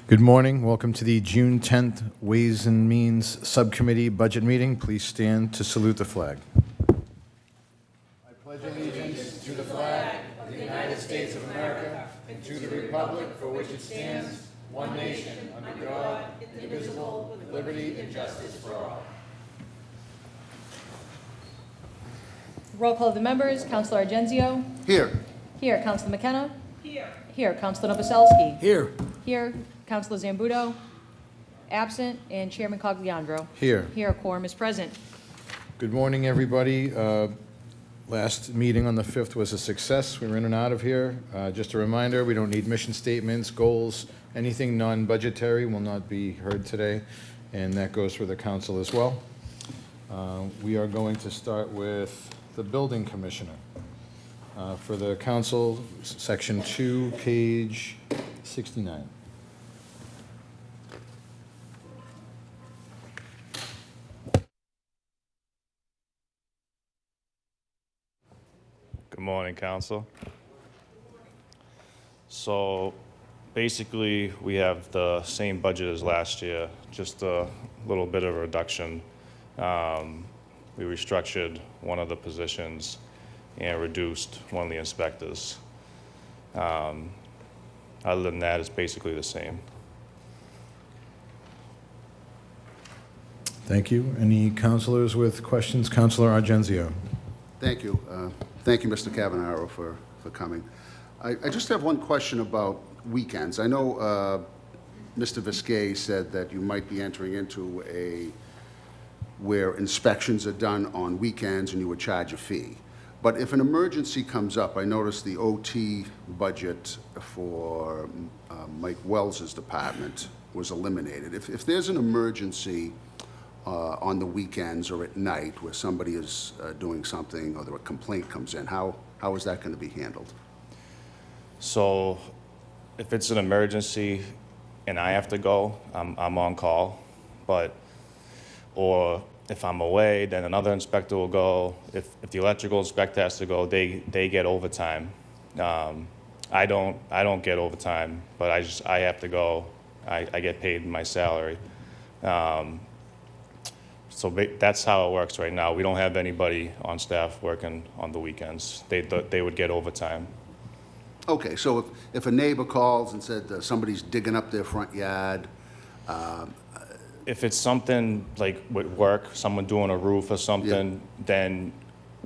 Good morning. Welcome to the June 10th Ways and Means Subcommittee Budget Meeting. Please stand to salute the flag. I pledge allegiance to the flag of the United States of America and to the republic for which it stands, one nation, under God, indivisible, with liberty and justice for all. Roll call of the members. Councilor Argenzio. Here. Here. Councilor McKenna. Here. Here. Councilor Novoselsky. Here. Here. Councilor Zambudo. Absent. And Chairman Cogliandro. Here. Here. Quorum is present. Good morning, everybody. Last meeting on the 5th was a success. We were in and out of here. Just a reminder, we don't need mission statements, goals, anything non-budgetary will not be heard today, and that goes for the council as well. We are going to start with the building commissioner. For the council, section 2, page 69. Good morning, Council. So basically, we have the same budget as last year, just a little bit of a reduction. We restructured one of the positions and reduced one of the inspectors. Other than that, it's basically the same. Thank you. Any councilors with questions? Councilor Argenzio. Thank you. Thank you, Mr. Cavanaro, for coming. I just have one question about weekends. I know Mr. Viscay said that you might be entering into where inspections are done on weekends and you would charge a fee. But if an emergency comes up, I noticed the OT budget for Mike Wells's department was eliminated. If there's an emergency on the weekends or at night where somebody is doing something or a complaint comes in, how is that going to be handled? So if it's an emergency and I have to go, I'm on call. Or if I'm away, then another inspector will go. If the electrical inspector has to go, they get overtime. I don't get overtime, but I have to go. I get paid my salary. So that's how it works right now. We don't have anybody on staff working on the weekends. They would get overtime. Okay, so if a neighbor calls and said somebody's digging up their front yard, if it's something like with work, someone doing a roof or something, then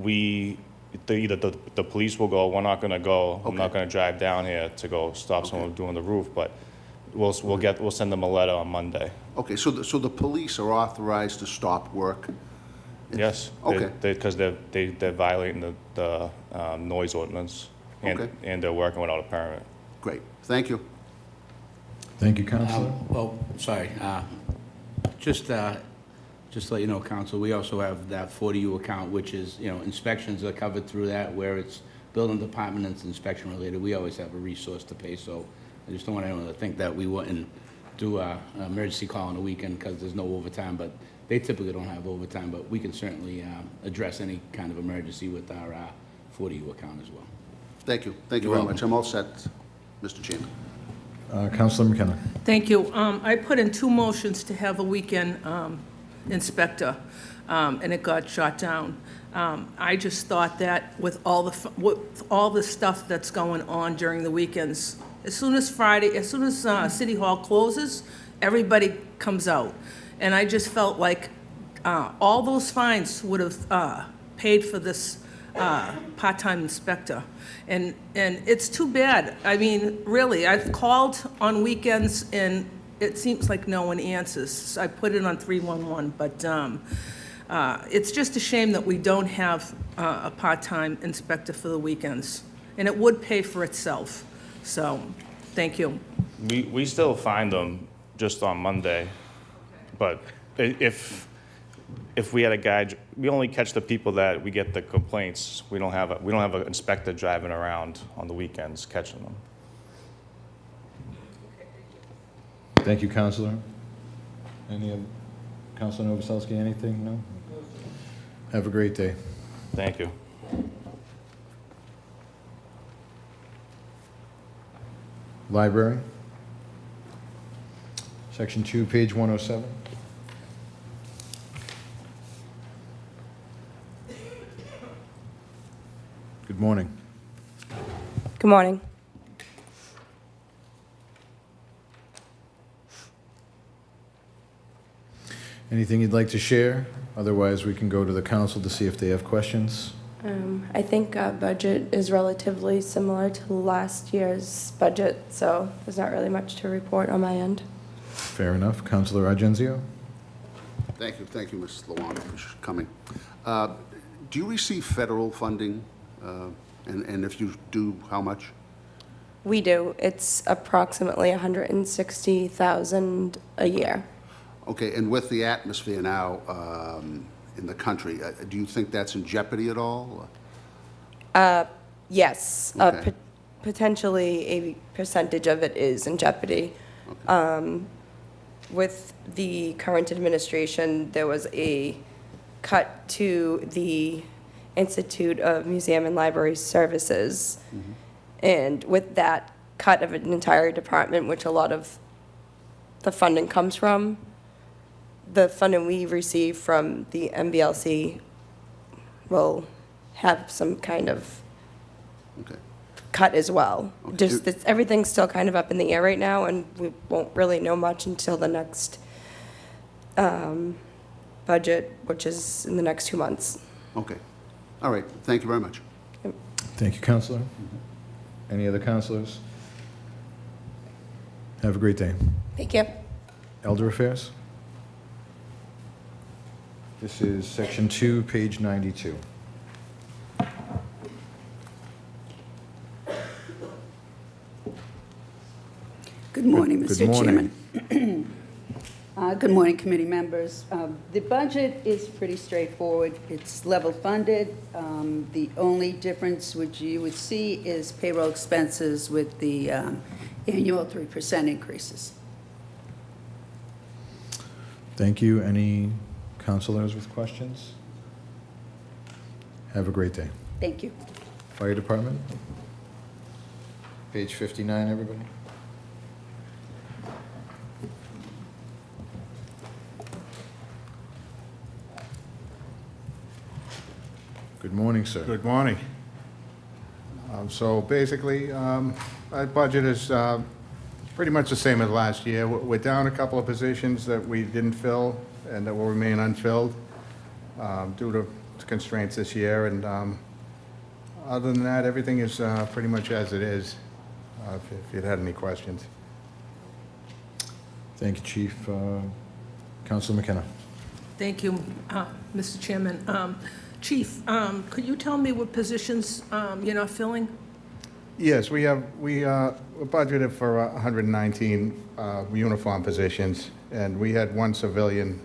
either the police will go. We're not going to go. Okay. I'm not going to drive down here to go stop someone doing the roof, but we'll send them a letter on Monday. Okay, so the police are authorized to stop work? Yes. Okay. Because they're violating the noise ordinance, and they're working without a permit. Great. Thank you. Thank you, Councilor. Just to let you know, Council, we also have that 40U account, which is, inspections are covered through that, where it's building department and it's inspection related. We always have a resource to pay, so I just don't want anyone to think that we wouldn't do an emergency call on the weekend because there's no overtime, but they typically don't have overtime, but we can certainly address any kind of emergency with our 40U account as well. Thank you. Thank you very much. I'm all set, Mr. Chairman. Councilor McKenna. Thank you. I put in 2 motions to have a weekend inspector, and it got shot down. I just thought that with all the stuff that's going on during the weekends, as soon as City Hall closes, everybody comes out. And I just felt like all those fines would have paid for this part-time inspector. And it's too bad. I mean, really, I've called on weekends and it seems like no one answers. I put it on 311, but it's just a shame that we don't have a part-time inspector for the weekends. And it would pay for itself. So, thank you. We still find them just on Monday, but if we had a guy, we only catch the people that we get the complaints. We don't have an inspector driving around on the weekends catching them. Thank you, Councilor. Councilor Novoselsky, anything? No? Have a great day. Thank you. Library. Section 2, page 107. Good morning. Good morning. Anything you'd like to share? Otherwise, we can go to the council to see if they have questions. I think our budget is relatively similar to last year's budget, so there's not really much to report on my end. Fair enough. Councilor Argenzio? Thank you, Ms. Luana, for coming. Do you receive federal funding? And if you do, how much? We do. It's approximately 160,000 a year. Okay, and with the atmosphere now in the country, do you think that's in jeopardy at all? Yes, Okay. potentially a percentage of it is in jeopardy. With the current administration, there was a cut to the Institute of Museum and Library Services. And with that cut of an entire department, which a lot of the funding comes from, the funding we receive from the MBLC will have some kind of Okay. cut as well. Okay. Just, everything's still kind of up in the air right now, and we won't really know much until the next budget, which is in the next 2 months. Okay. All right, thank you very much. Thank you, Councilor. Any other councilors? Have a great day. Thank you. Elder Affairs? This is Section 2, page 92. Good morning, Good Mr. morning. Chairman. Good morning, committee members. The budget is pretty straightforward. It's level funded. The only difference which you would see is payroll expenses with the annual 3% increases. Thank you. Any councilors with questions? Have a great day. Thank you. Fire Department? Page 59, everybody. Good morning, sir. Good morning. So basically, our budget is pretty much the same as last year. We're down a couple of positions that we didn't fill and that will remain unfilled due to constraints this year. And other than that, everything is pretty much as it is, if you'd had any questions. Thank you, Chief. Councilor McKenna. Thank you, Mr. Chairman. Chief, could you tell me what positions you're not filling? Yes, we're budgeted for 119 uniform positions, and we had one civilian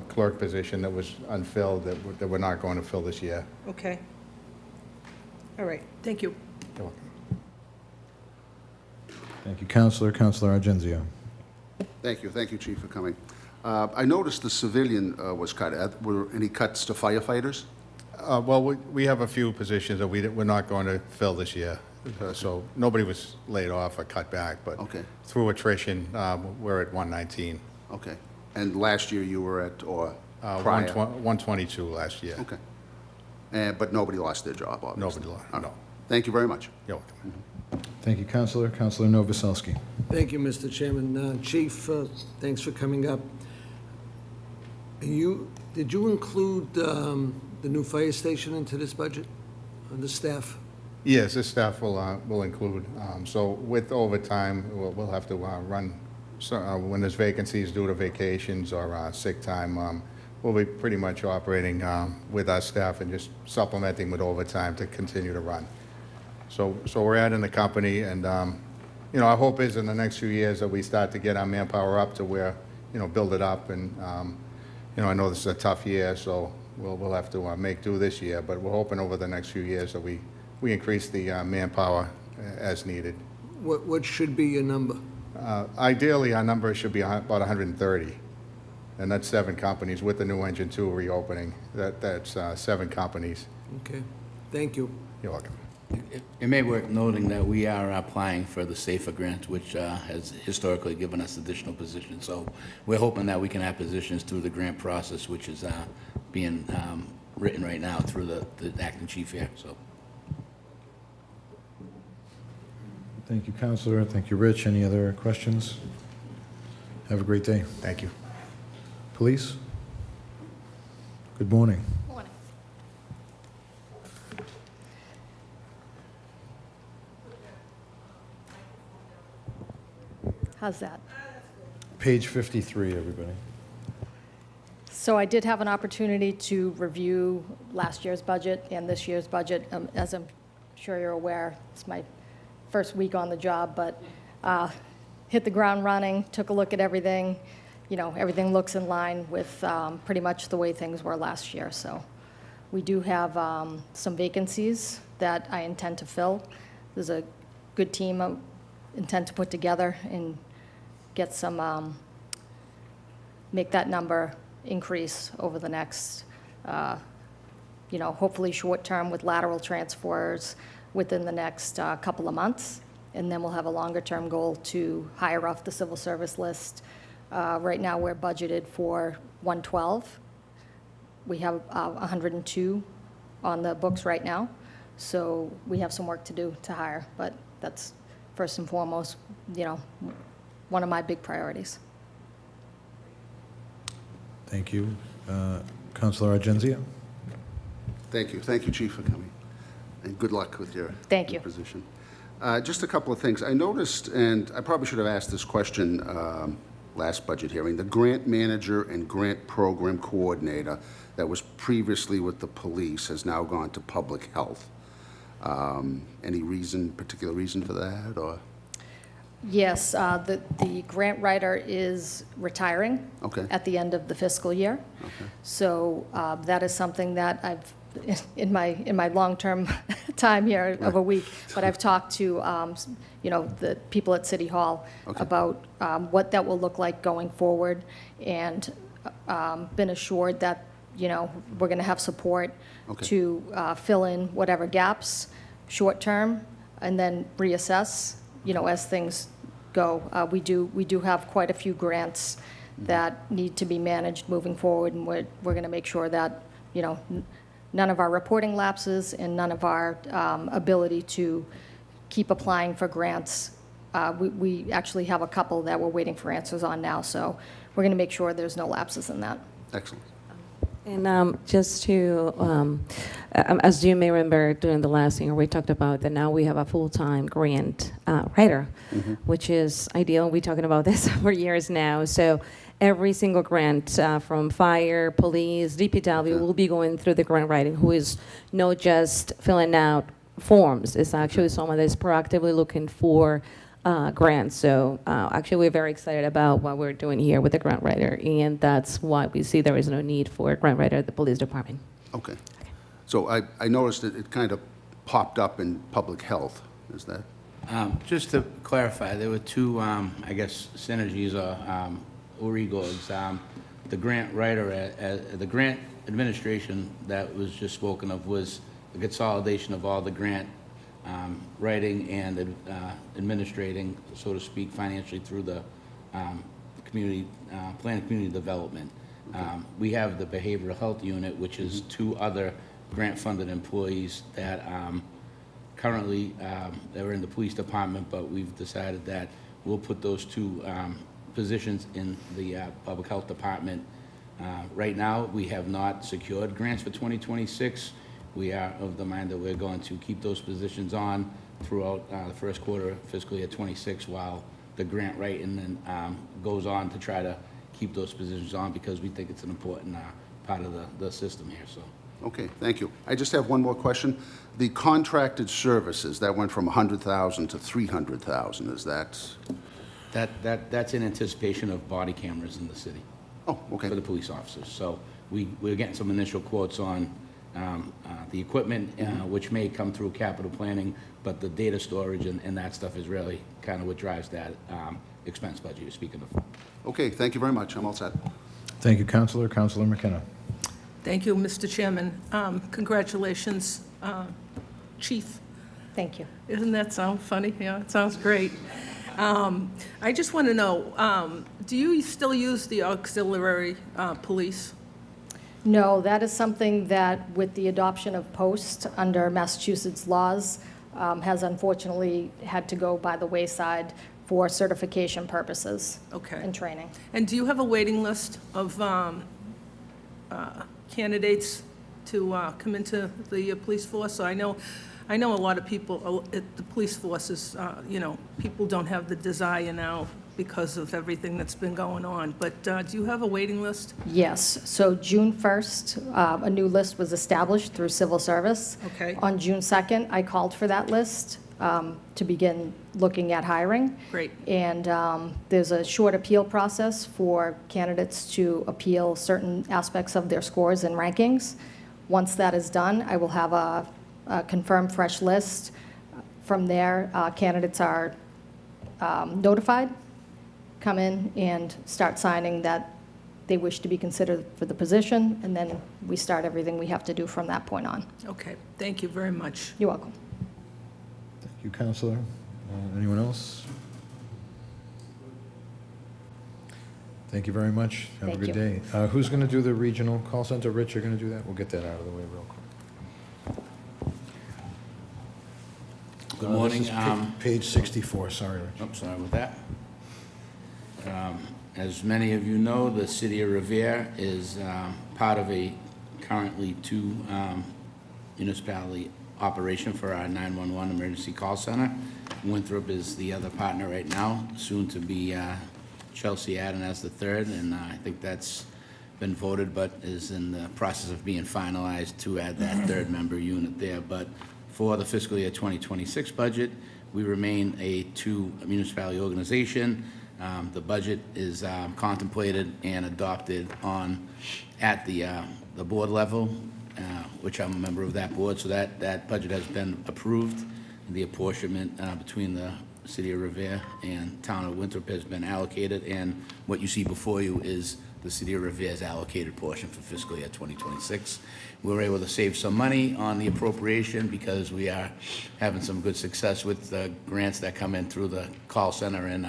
clerk position that was unfilled that we're not going to fill this year. Okay. All right, thank you. You're welcome. Thank you, Councilor. Councilor Argenzio. Thank you, Chief, for coming. I noticed the civilian was cut. Were any cuts to firefighters? Well, we have a few positions that we're not going to fill this year. So nobody was laid off or cut back, but Okay. through attrition, we're at 119. Okay. And last year you were at, or prior? 122 last year. Okay. But nobody lost their job, obviously? Nobody lost, All right. no. Thank you very much. You're welcome. Thank you, Councilor. Councilor Novoselsky. Thank you, Mr. Chairman. Chief, thanks for coming up. Did you include the new fire station into this budget, the staff? Yes, this staff will include, so with overtime, we'll have to run, when there's vacancies due to vacations or sick time, we'll be pretty much operating with our staff and just supplementing with overtime to continue to run. So we're adding the company, and our hope is in the next few years that we start to get our manpower up to where, build it up, and I know this is a tough year, so we'll have to make do this year, but we're hoping over the next few years that we increase the manpower as needed. What should be your number? Ideally, our number should be about 130, and that's 7 companies with the new Engine 2 reopening. That's 7 companies. Okay, thank you. You're welcome. It may worth noting that we are applying for the SAFER grant, which has historically given us additional positions. So we're hoping that we can have positions through the grant process, which is being written right now through the acting chief here, so. Thank you, Counselor. Thank you, Rich. Any other questions? Have a great day. Thank you. Police? Good morning. Morning. How's that? Page 53, everybody. So I did have an opportunity to review last year's budget and this year's budget. As I'm sure you're aware, it's my first week on the job, but hit the ground running, took a look at everything. You know, everything looks in line with pretty much the way things were last year. So we do have some vacancies that I intend to fill. There's a good team I intend to put together and get some, make that number increase over the next, you know, hopefully short-term with lateral transfers within the next couple of months. And then we'll have a longer-term goal to hire off the civil service list. Right now, we're budgeted for 112. We have 102 on the books right now. So we have some work to do to hire, but that's first and foremost, you know, one of my big priorities. Thank you. Counselor Argenzia? Thank you. Thank you, Chief, for coming. And good luck with your Thank you. your position. Just a couple of things. I noticed, and I probably should have asked this question last budget hearing, the grant manager and grant program coordinator that was previously with the police has now gone to public health. Any reason, particular reason for that, or? Yes, the grant writer is retiring Okay. at the end of the fiscal year. Okay. So that is something that I've, in my long-term time here of a week, but I've talked to, you know, the people at City Hall Okay. about what that will look like going forward, and been assured that, you know, we're going to have support Okay. to fill in whatever gaps, short-term, and then reassess, you know, as things go. We do have quite a few grants that need to be managed moving forward, and we're going to make sure that, you know, none of our reporting lapses and none of our ability to keep applying for grants. We actually have a couple that we're waiting for answers on now, so we're going to make sure there's no lapses in that. Excellent. And just to, as you may remember, during the last year, we talked about that now we have a full-time grant writer, which is ideal. We're talking about this for years now. So every single grant from fire, police, DPW will be going through the grant writing, who is not just filling out forms. It's actually someone that's proactively looking for grants. So actually, we're very excited about what we're doing here with the grant writer, and that's why we see there is no need for a grant writer at the police department. Okay. So I noticed that it kind of popped up in public health. Is that? Just to clarify, there were two, I guess, synergies or egos. The grant writer, the grant administration that was just spoken of was the consolidation of all the grant writing and administrating, so to speak, financially through the community, plan and community development. We have the behavioral health unit, which is two other grant-funded employees that currently they're in the police department, but we've decided that we'll put those two positions in the public health department. Right now, we have not secured grants for 2026. We are of the mind that we're going to keep those positions on throughout the first quarter of fiscal year 26, while the grant writing then goes on to try to keep those positions on, because we think it's an important part of the system here. So. Okay, thank you. I just have one more question. The contracted services, that went from 100,000 to 300,000, is that? That's in anticipation of body cameras in the city. Oh, okay. For the police officers. So we're getting some initial quotes on the equipment, which may come through capital planning, but the data storage and that stuff is really kind of what drives that expense budget you're speaking of. Okay, thank you very much. I'm all set. Thank you, Counselor. Counselor McKenna? Thank you, Mr. Chairman. Congratulations, Chief. Thank you. Doesn't that sound funny? Yeah, it sounds great. I just want to know, do you still use the auxiliary police? No, that is something that, with the adoption of post under Massachusetts laws, has unfortunately had to go by the wayside for certification purposes Okay. and training. And do you have a waiting list of candidates to come into the police force? So I know a lot of people, the police force is, people don't have the desire now because of everything that's been going on. But do you have a waiting list? Yes, so June 1st, a new list was established through civil service. Okay. On June 2nd, I called for that list to begin looking at hiring. Great. And there's a short appeal process for candidates to appeal certain aspects of their scores and rankings. Once that is done, I will have a confirmed fresh list. From there, candidates are notified, come in and start signing that they wish to be considered for the position, and then we start everything we have to do from that point on. Okay, thank you very much. You're welcome. Thank you, Counselor. Anyone else? Thank you very much. Have a Thank good you. day. Who's going to do the regional call center? Rich, you're going to do that? We'll get that out of the way real quick. Good This morning. is page 64, sorry, Rich. Oops, sorry about that. As many of you know, the city of Revere is part of a currently two municipality operation for our 911 emergency call center. Winthrop is the other partner right now, soon to be Chelsea Adden as the third, and I think that's been voted but is in the process of being finalized to add that third member unit there. But for the fiscal year 2026 budget, we remain a two municipality organization. The budget is contemplated and adopted at the board level, which I'm a member of that board, so that budget has been approved. The apportionment between the city of Revere and town of Winthrop has been allocated, and what you see before you is the city of Revere's allocated portion for fiscal year 2026. We were able to save some money on the appropriation because we are having some good success with the grants that come in through the call center, and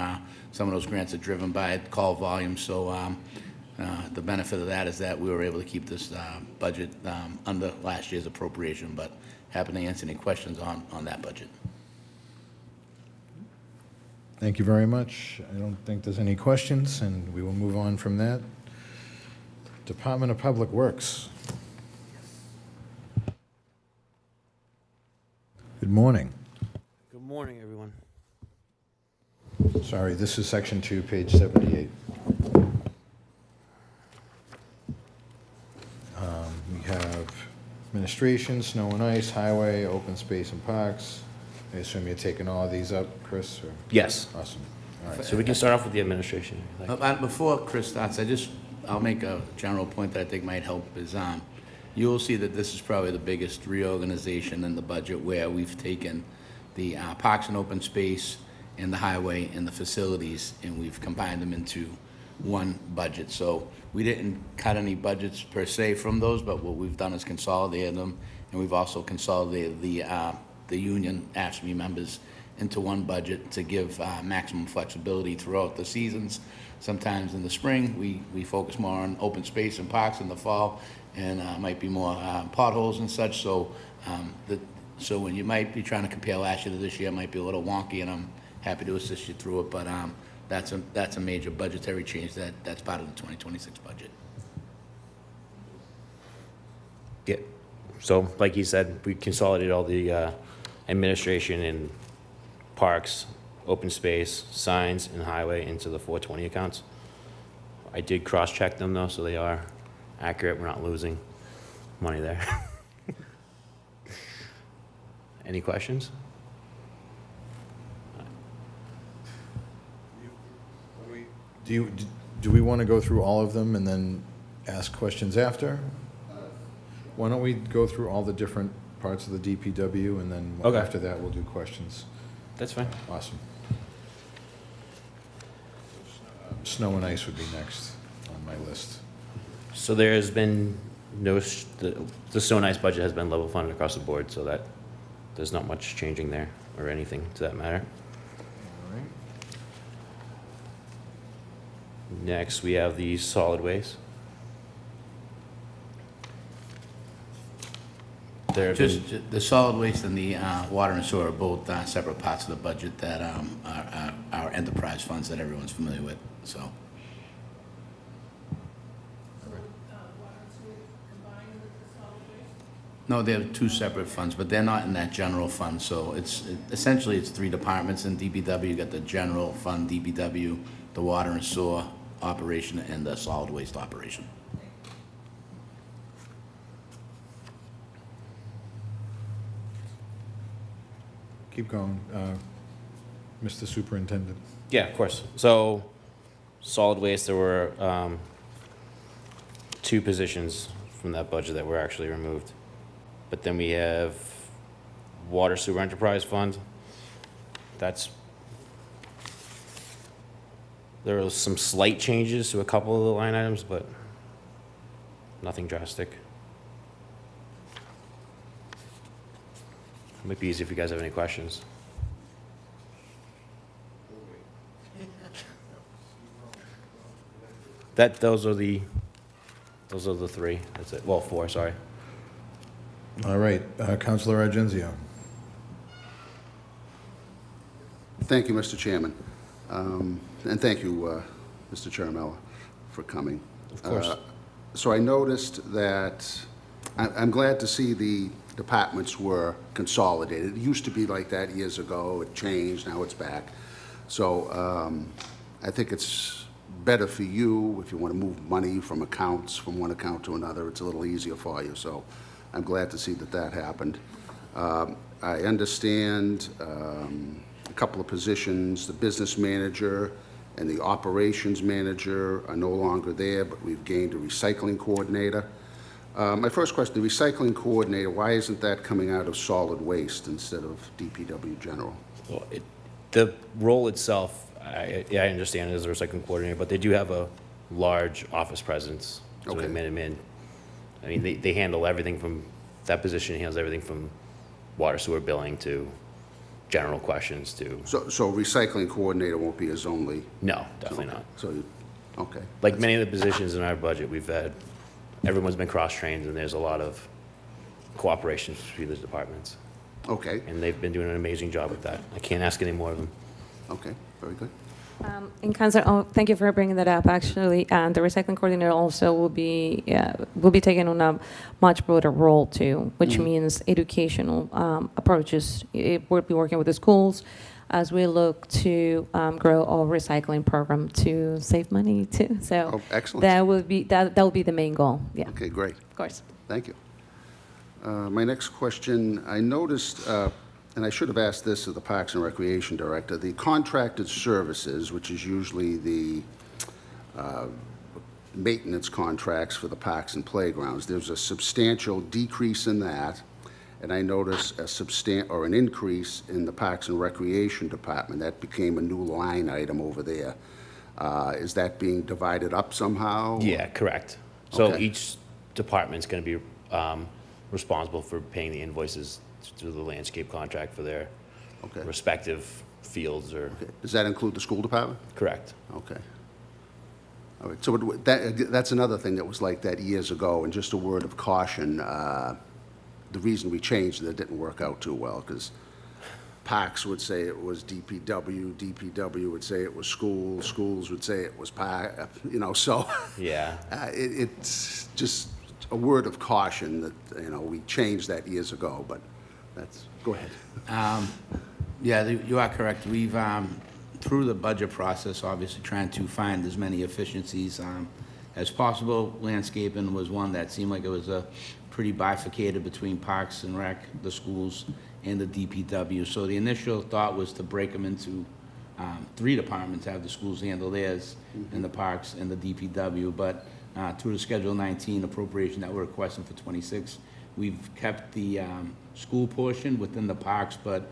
some of those grants are driven by call volume. So the benefit of that is that we were able to keep this budget under last year's appropriation, but happy to answer any questions on that budget. Thank you very much. I don't think there's any questions, and we will move on from that. Department of Public Works. Good morning. Good morning, everyone. Sorry, this is section 2, page 78. We have administration, snow and ice, highway, open space and parks. I assume you're taking all of these up, Chris? Or? Yes. Awesome. All right. So we can start off with the administration. if you like. Before Chris starts, I'll make a general point that I think might help is, you'll see that this is probably the biggest reorganization in the budget where we've taken the parks and open space and the highway and the facilities, and we've combined them into one budget. So we didn't cut any budgets per se from those, but what we've done is consolidated them, and we've also consolidated the union AFSCME members into one budget to give maximum flexibility throughout the seasons. Sometimes in the spring, we focus more on open space and parks. In the fall, and might be more potholes and such. So so when you might be trying to compare last year to this year, it might be a little wonky, and I'm happy to assist you through it. But that's a major budgetary change that's part of the 2026 budget. Yeah. So, like you said, we consolidated all the administration in parks, open space, signs, and highway into the 420 accounts. I did cross-check them, though, so they are accurate. We're not losing money there. Any questions? Do we want to go through all of them and then ask questions after? Why don't we go through all the different parts of the DPW, and then Okay. after that, we'll do questions. That's fine. Awesome. Snow and ice would be next on my list. So there has been no, the snow and ice budget has been level funded across the board, so that there's not much changing there or anything to that matter. All right. Next, we have the solid waste. There have Just, been, the solid waste and the water and sewer are both separate parts of the budget that are our enterprise funds that everyone's familiar with, so. No, they're two separate funds, but they're not in that general fund, so essentially it's three departments in DPW. You got the general fund, DPW, the water and sewer operation, and the solid waste operation. Keep going, Mr. Superintendent. yeah, of course. So, solid waste, there were two positions from that budget that were actually removed. But then we have water sewer enterprise fund. There was some slight changes to a couple of the line items, but nothing drastic. It might be easy if you guys have any questions. Those are the three. That's it. Well, four, sorry. All right, Counselor Argenzio. Thank you, Mr. Chairman. And thank you, Mr. Chairmella, for coming. Of course. So I noticed that, I'm glad to see the departments were consolidated. It used to be like that years ago. It changed, now it's back. So I think it's better for you if you want to move money from accounts, from one account to another. It's a little easier for you. So I'm glad to see that that happened. I understand a couple of positions, the business manager and the operations manager are no longer there, but we've gained a recycling coordinator. My first question, the recycling coordinator, why isn't that coming out of solid waste instead of DPW general? Well, the role itself, I understand it as a recycling coordinator, but they do have a large office presence. So Okay. Minutemen, I mean, they handle everything from, that position handles everything from water sewer billing to general questions to, So recycling coordinator won't be his only? no, definitely Okay. not. So, okay. Like many of the positions in our budget, everyone's been cross-trained and there's a lot of cooperation between the departments. Okay, And they've been doing an amazing job with that. I can't ask any more of them. okay, very good. And Council, thank you for bringing that up. Actually, the recycling coordinator also will be taking on a much broader role too, which means educational approaches. We'll be working with the schools as we look to grow our recycling program to save money too. So Oh, excellent. that will be the main goal. Yeah, Okay, great. of course. Thank you. My next question, I noticed, and I should have asked this of the Parks and Recreation Director, the contracted services, which is usually the maintenance contracts for the parks and playgrounds, there's a substantial decrease in that, and I noticed an increase in the Parks and Recreation Department. That became a new line item over there. Is that being divided up somehow? Yeah, correct. So Okay. each department's going to be responsible for paying the invoices through the landscape contract for their Okay. respective fields or, Okay. Does that include the school department? correct. Okay. All right, so that's another thing that was like that years ago, and just a word of caution, the reason we changed it didn't work out too well, because Parks would say it was DPW, DPW would say it was schools, schools would say it was park, so Yeah. it's just a word of caution that, we changed that years ago, but go ahead. Yeah, you are correct. We've, through the budget process, obviously trying to find as many efficiencies as possible. Landscaping was one that seemed like it was pretty bifurcated between Parks and Rec, the schools, and the DPW. So the initial thought was to break them into three departments, have the schools handle theirs, and the Parks and the DPW. But through the Schedule 19 appropriation that we're requesting for 26, we've kept the school portion within the Parks, but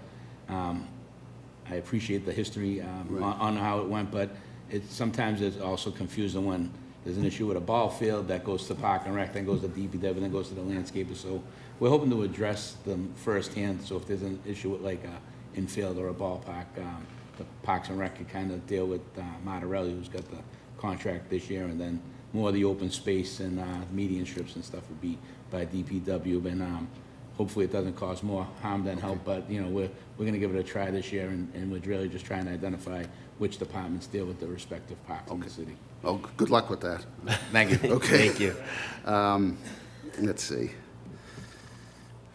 I appreciate the history on how it went, but sometimes it's also confusing when there's an issue with a ball field that goes to Park and Rec, then goes to DPW, then goes to the landscaper. So we're hoping to address them firsthand. So if there's an issue with like a infield or a ballpark, the Parks and Rec can kind of deal with Martorelli, who's got the contract this year, and then more of the open space and median strips and stuff would be by DPW. And hopefully it doesn't cause more harm than help, but, you know, we're going to give it a try this year, and we're really just trying to identify which departments deal with the respective parks in the city. Well, good luck with that. Thank you. Okay. Thank you. Let's see.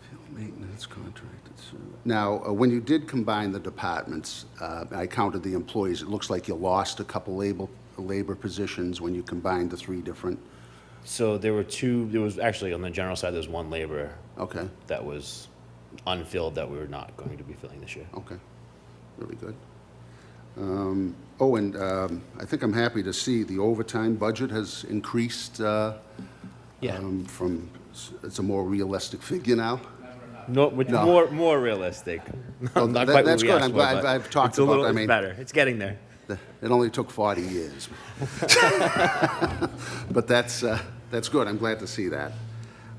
Field maintenance contracted service. Now, when you did combine the departments, I counted the employees, it looks like you lost a couple labor positions when you combined the three different. So there was actually, on the general side, there's one laborer Okay, that was unfilled that we were not going to be filling this year. okay, really good. I think I'm happy to see the overtime budget has increased from, it's a more realistic figure now. No, with No. more realistic. Well, Not that- quite what that's we good. asked I'm for, glad but I've talked it's a about- little I it's mean- better. It's getting there. It only took 40 years. But that's good, I'm glad to see that.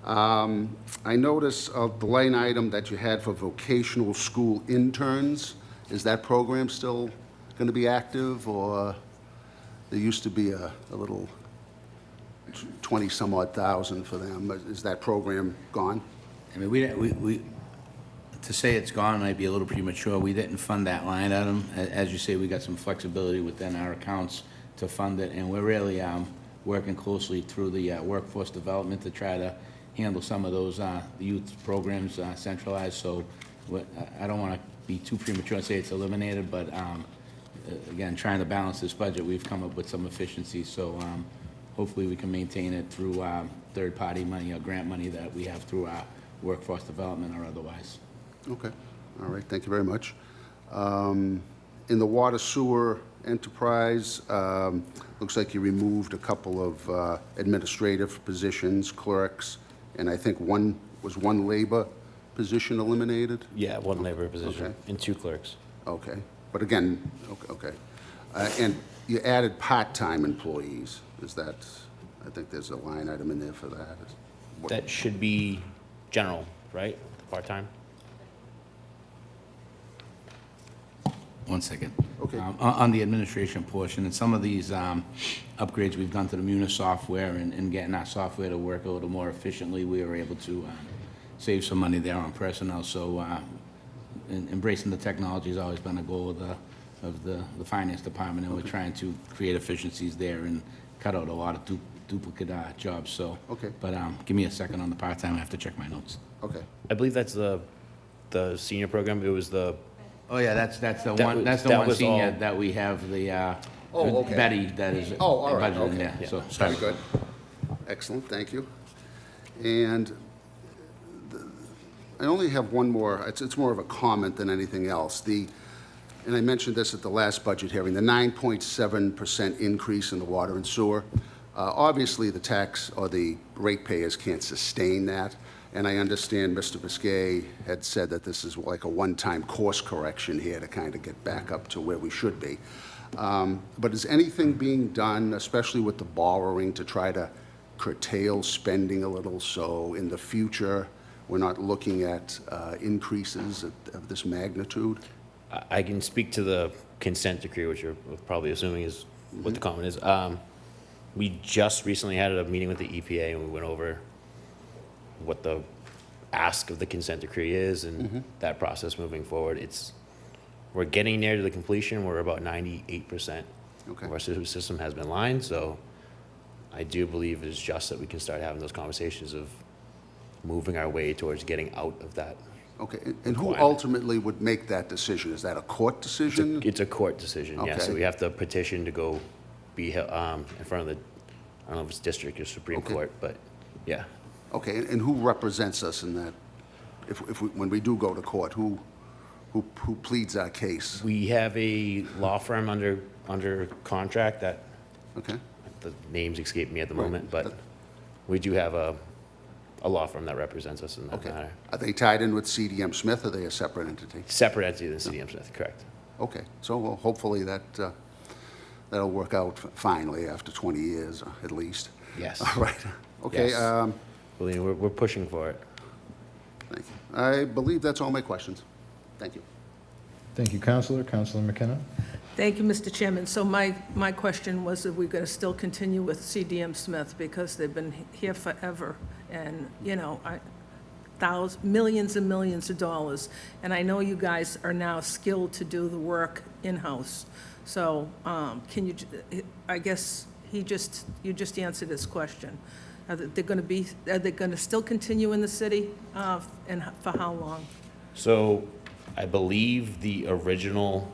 I notice the line item that you had for vocational school interns, is that program still going to be active, or there used to be a little 20-some-odd thousand for them? Is that program gone? I mean, we to say it's gone might be a little premature. We didn't fund that line item. As you say, we got some flexibility within our accounts to fund it, and we're really working closely through the workforce development to try to handle some of those youth programs centralized. So I don't want to be too premature and say it's eliminated, but again, trying to balance this budget, we've come up with some efficiencies. So hopefully we can maintain it through third-party money or grant money that we have through our workforce development or otherwise. Okay, all right, thank you very much. In the water sewer enterprise, looks like you removed a couple of administrative positions, clerks, and I think one labor position eliminated? Yeah, one labor position Okay. and 2 clerks. Okay, but again, okay. And you added part-time employees, is that, I think there's a line item in there for that. That should be general, right? Part-time? One second. Okay. On the administration portion, and some of these upgrades we've done to the Munis software and getting our software to work a little more efficiently, we were able to save some money there on personnel. So embracing the technology has always been a goal of the finance department, and we're trying to create efficiencies there and cut out a lot of duplicate jobs. So, Okay. But give me a second on the part-time. I have to check my notes. Okay, I believe that's the senior program. It was the, Oh, yeah, that's the That one, was- that's the that one was senior all- that we have the, Oh, okay. Betty that is Oh, all right, budgeted in okay. there, Yeah. so, sorry. very good. Excellent, thank you. And I only have one more, it's more of a comment than anything else. And I mentioned this at the last budget hearing, the 9.7% increase in the water and sewer. Obviously, the tax or the ratepayers can't sustain that, and I understand Mr. Biscay had said that this is like a one-time course correction here to kind of get back up to where we should be. But is anything being done, especially with the borrowing, to try to curtail spending a little, so in the future, we're not looking at increases of this magnitude? I can speak to the consent decree, which you're probably assuming is what the comment is. We just recently had a meeting with the EPA, and we went over what the ask of the consent decree is and that process moving forward. We're getting near to the completion. We're about 98% Okay. of our system has been lined, so I do believe it's just that we can start having those conversations of moving our way towards getting out of that. Okay, and who Requirement. ultimately would make that decision? Is that a court decision? It's a court decision, yeah, Okay. so we have to petition to go be in front of the, I don't know if it's district or Supreme Okay. Court, but yeah. Okay, and who represents us in that? When we do go to court, who pleads our case? We have a law firm under contract that, Okay, the names escape me at the Right. moment, but we do have a law firm that represents us in that okay. matter. Are they tied in with CDM Smith, or are they a separate entity? Separate entity than CDM Smith, correct. Okay, so well, hopefully that that'll work out finally after 20 years, at least. Yes. All right. Okay. Yes. Believe me, we're pushing for it. Thank you. I believe that's all my questions. Thank you. Thank you, Counselor. Counselor McKenna? Thank you, Mr. Chairman. So my question was if we're going to still continue with CDM Smith, because they've been here forever, and, you know, millions and millions of dollars. And I know you guys are now skilled to do the work in-house. So can you, I guess you just answered his question. Are they going to still continue in the city, and for how long? So I believe the original,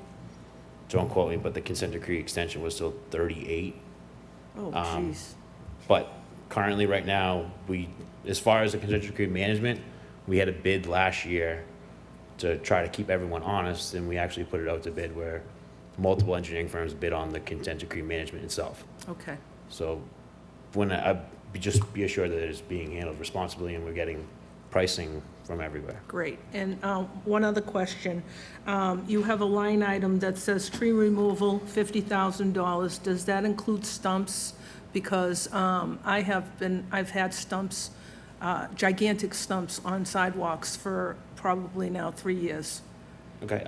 don't quote me, but the consent decree extension was till 38. Oh, jeez. But currently, right now, as far as the consent decree management, we had a bid last year to try to keep everyone honest, and we actually put it out to bid where multiple engineering firms bid on the consent decree management itself. Okay. So just be assured that it is being handled responsibly and we're getting pricing from everywhere. Great. And one other question. You have a line item that says tree removal, $50,000. Does that include stumps? Because I've had stumps, gigantic stumps on sidewalks for probably now 3 years. Okay,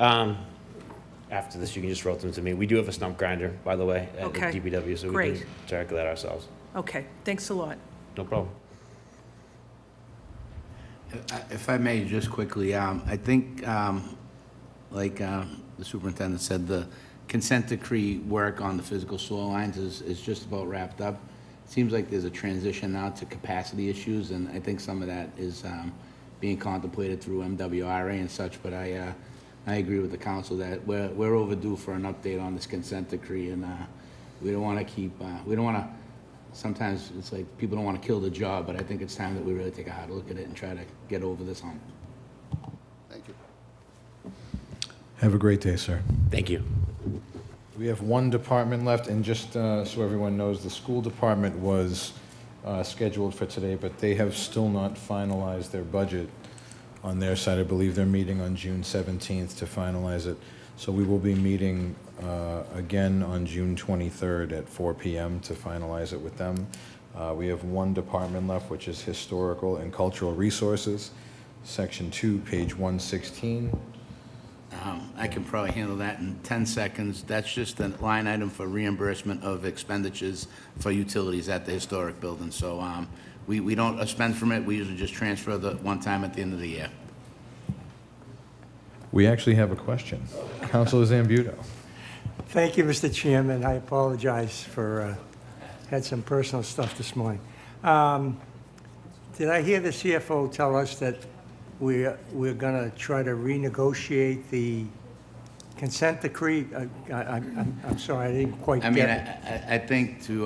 after this, you can just roll them to me. We do have a stump grinder, by the way, at the Okay. DPW, so we Great. can tackle that ourselves. Okay, thanks a lot. No problem. If I may, just quickly, I think, like the superintendent said, the consent decree work on the physical soil lines is just about wrapped up. It seems like there's a transition now to capacity issues, and I think some of that is being contemplated through MWRA and such, but I agree with the council that we're overdue for an update on this consent decree, and we don't want to keep, we don't want to, sometimes it's like people don't want to kill the job, but I think it's time that we really take a hard look at it and try to get over this hump. Thank you. Have a great day, sir. Thank you. We have one department left, and just so everyone knows, the school department was scheduled for today, but they have still not finalized their budget on their side. I believe they're meeting on June 17th to finalize it. So we will be meeting again on June 23rd at 4 p.m. to finalize it with them. We have one department left, which is Historical and Cultural Resources, Section 2, page 116. I can probably handle that in 10 seconds. That's just a line item for reimbursement of expenditures for utilities at the historic building. So we don't spend from it. We usually just transfer the one time at the end of the year. We actually have a question. Councilor Zambudo. Thank you, Mr. Chairman. I apologize for, had some personal stuff this morning. Did I hear the CFO tell us that we're going to try to renegotiate the consent decree? I'm sorry, I didn't quite get it. I think to,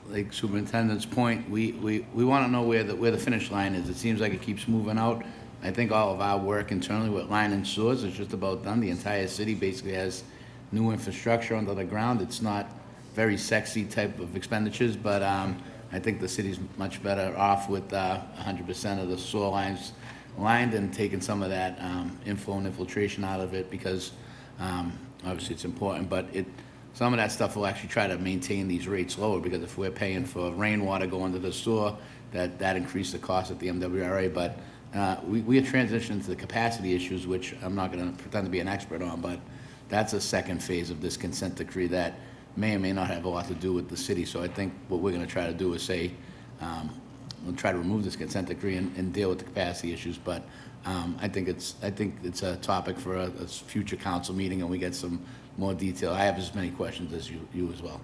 like Superintendent's point, we want to know where the finish line is. It seems like it keeps moving out. I think all of our work internally with line and sewers is just about done. The entire city basically has new infrastructure under the ground. It's not very sexy type of expenditures, but I think the city's much better off with 100% of the sewer lines lined and taking some of that inflow and infiltration out of it, because obviously it's important, but some of that stuff will actually try to maintain these rates lower, because if we're paying for rainwater going to the sewer, that increased the cost at the MWRA. But we are transitioning to the capacity issues, which I'm not going to pretend to be an expert on, but that's a second phase of this consent decree that may or may not have a lot to do with the city. So I think what we're going to try to do is say, we'll try to remove this consent decree and deal with the capacity issues. But I think it's a topic for a future council meeting, and we get some more detail. I have as many questions as you as well.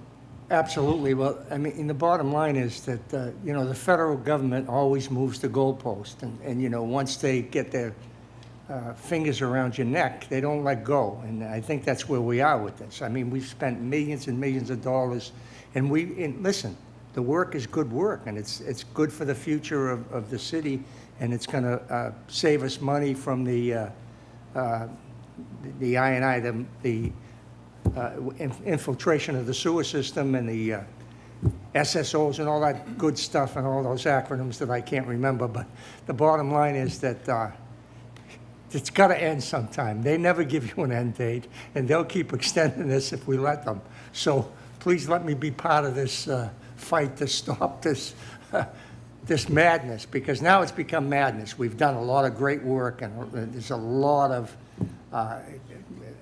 Absolutely. Well, I mean, the bottom line is that, you know, the federal government always moves the goalpost. And, you know, once they get their fingers around your neck, they don't let go. And I think that's where we are with this. I mean, we've spent millions and millions of dollars. And listen, the work is good work, and it's good for the future of the city, and it's going to save us money from the I&I, the infiltration of the sewer system, and the SSOs and all that good stuff, and all those acronyms that I can't remember. But the bottom line is that it's got to end sometime. They never give you an end date, and they'll keep extending this if we let them. So please let me be part of this fight to stop this, this madness, because now it's become madness. We've done a lot of great work, and there's a lot of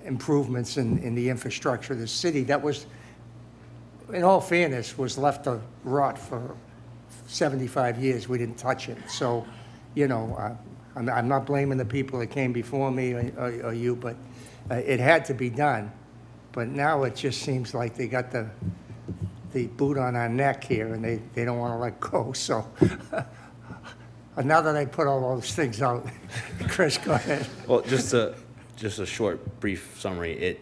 improvements in the infrastructure of the city that was, in all fairness, was left to rot for 75 years. We didn't touch it. So, you know, I'm not blaming the people that came before me or you, but it had to be done. But now it just seems like they got the boot on our neck here, and they don't want to let go. So now that I put all those things out, Chris, go ahead. Well, just a short, brief summary.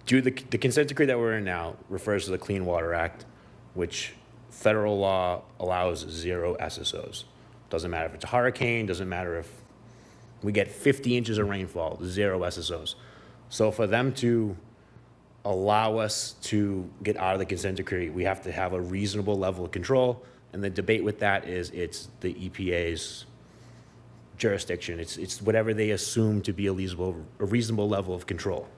The consent decree that we're in now refers to the Clean Water Act, which federal law allows 0 SSOs. Doesn't matter if it's a hurricane, doesn't matter if we get 50 inches of rainfall, 0 SSOs. So for them to allow us to get out of the consent decree, we have to have a reasonable level of control. And the debate with that is it's the EPA's jurisdiction. It's whatever they assume to be a reasonable level of control,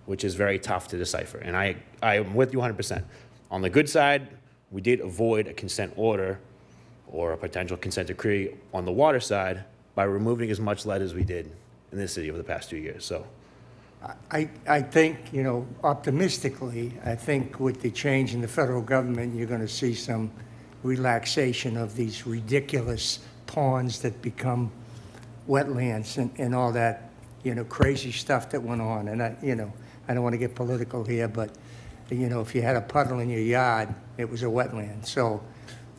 which is very tough to decipher. And I am with you 100%. On the good side, we did avoid a consent order or a potential consent decree on the water side by removing as much lead as we did in this city over the past 2 years. So I think, you know, optimistically, I think with the change in the federal government, you're going to see some relaxation of these ridiculous ponds that become wetlands and all that, you know, crazy stuff that went on. And I don't want to get political here, but, you know, if you had a puddle in your yard, it was a wetland. So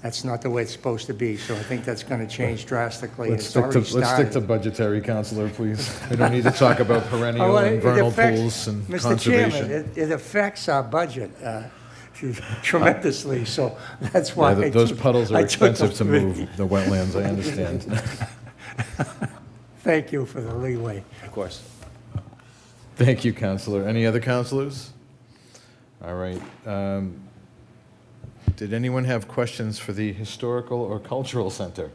that's not the way it's supposed to be. So I think that's going to change drastically. Let's stick to budgetary, Counselor, please. We don't need to talk about perennial and vernal pools and Mr. conservation. Chairman, it affects our budget tremendously, so that's why. Yeah, those puddles are expensive to move, the wetlands, I understand. Thank you for the leeway. of course. Thank you, Counselor. Any other counselors? All right. Did anyone have questions for the Historical or Cultural Center?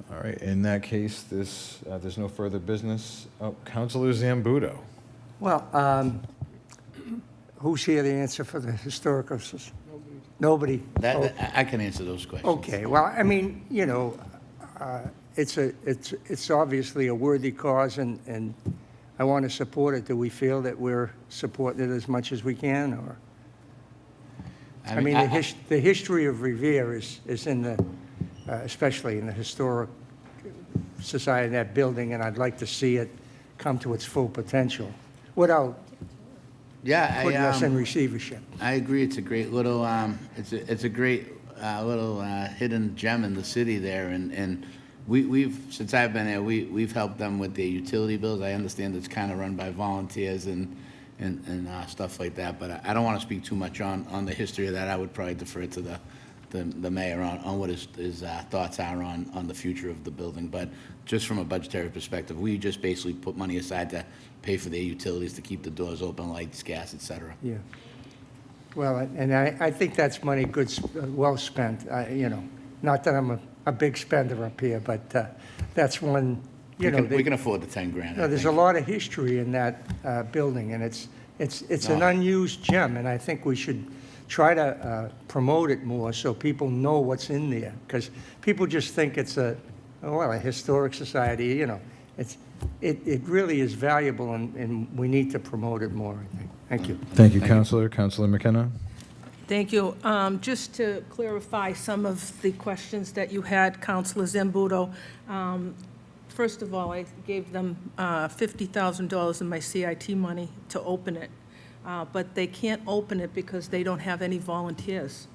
All right, in that case, there's no further business. Oh, Counselor Zambudo. Well, who's here to answer for the historical? Nobody. I can answer those questions. Okay, well, I mean, you know, it's obviously a worthy cause, and I want to support it. Do we feel that we're supporting it as much as we can, or? I mean, the history of Revere is in the, especially in the Historic Society, that building, and I'd like to see it come to its full potential without putting us in receivership. I agree. It's a great little, it's a great little hidden gem in the city there, and we've since I've been there, we've helped them with their utility bills. I understand it's kind of run by volunteers and stuff like that, but I don't want to speak too much on the history of that. I would probably defer to the mayor on what his thoughts are on the future of the building. But just from a budgetary perspective, we just basically put money aside to pay for their utilities, to keep the doors open, lights, gas, et cetera. Yeah. Well, and I think that's money well spent. You know, not that I'm a big spender up here, but that's one. We can afford the 10 grand. No, there's a lot of history in that building, and it's an unused gem, and I think we should try to promote it more so people know what's in there, because people just think it's a historic society. You know, it really is valuable, and we need to promote it more, I think. Thank you. Thank you, Counselor. Counselor McKenna? Thank you. Just to clarify some of the questions that you had, Councilor Zambudo. First of all, I gave them $50,000 in my CIT money to open it, but they can't open it because they don't have any volunteers.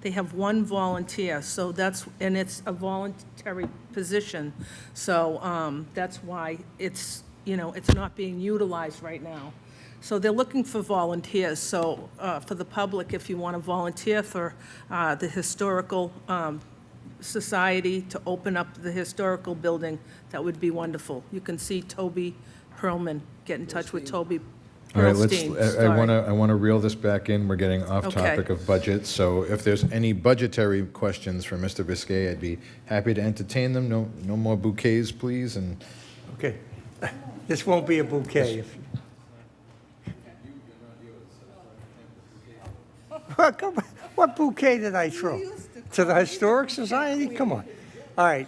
They have one volunteer, so and it's a voluntary position, so that's why it's not being utilized right now. So they're looking for volunteers. So for the public, if you want to volunteer for the Historical Society to open up the historical building, that would be wonderful. You can see Toby Perlman. Get in touch with Toby All right, Perlstein. I want to reel this back in. We're getting off Okay. topic of budget. So if there's any budgetary questions for Mr. Biscay, I'd be happy to entertain them. No more bouquets, please. And Okay. This won't be a bouquet. Come on. What bouquet did I throw? To the Historic Society? Come on. All right,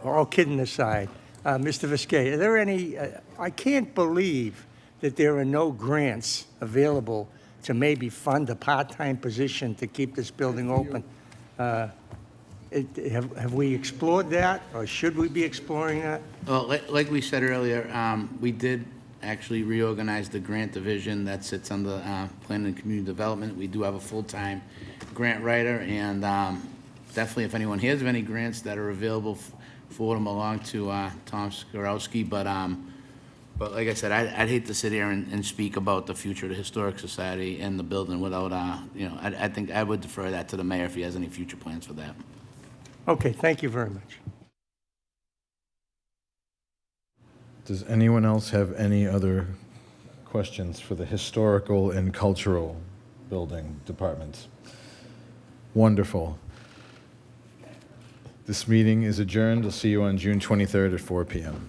all kidding aside, Mr. Viskey, are there any, I can't believe that there are no grants available to maybe fund a part-time position to keep this building open. Have we explored that, or should we be exploring that? Well, like we said earlier, we did actually reorganize the grant division that sits under Planning and Community Development. We do have a full-time grant writer, and definitely if anyone hears of any grants that are available, forward them along to Tom Skorowski. But like I said, I'd hate to sit here and speak about the future of the Historic Society and the building without, I think I would defer that to the mayor if he has any future plans for that. Okay, thank you very much. Does anyone else have any other questions for the historical and cultural building departments? Wonderful. This meeting is adjourned. I'll see you on June 23rd at 4 p.m.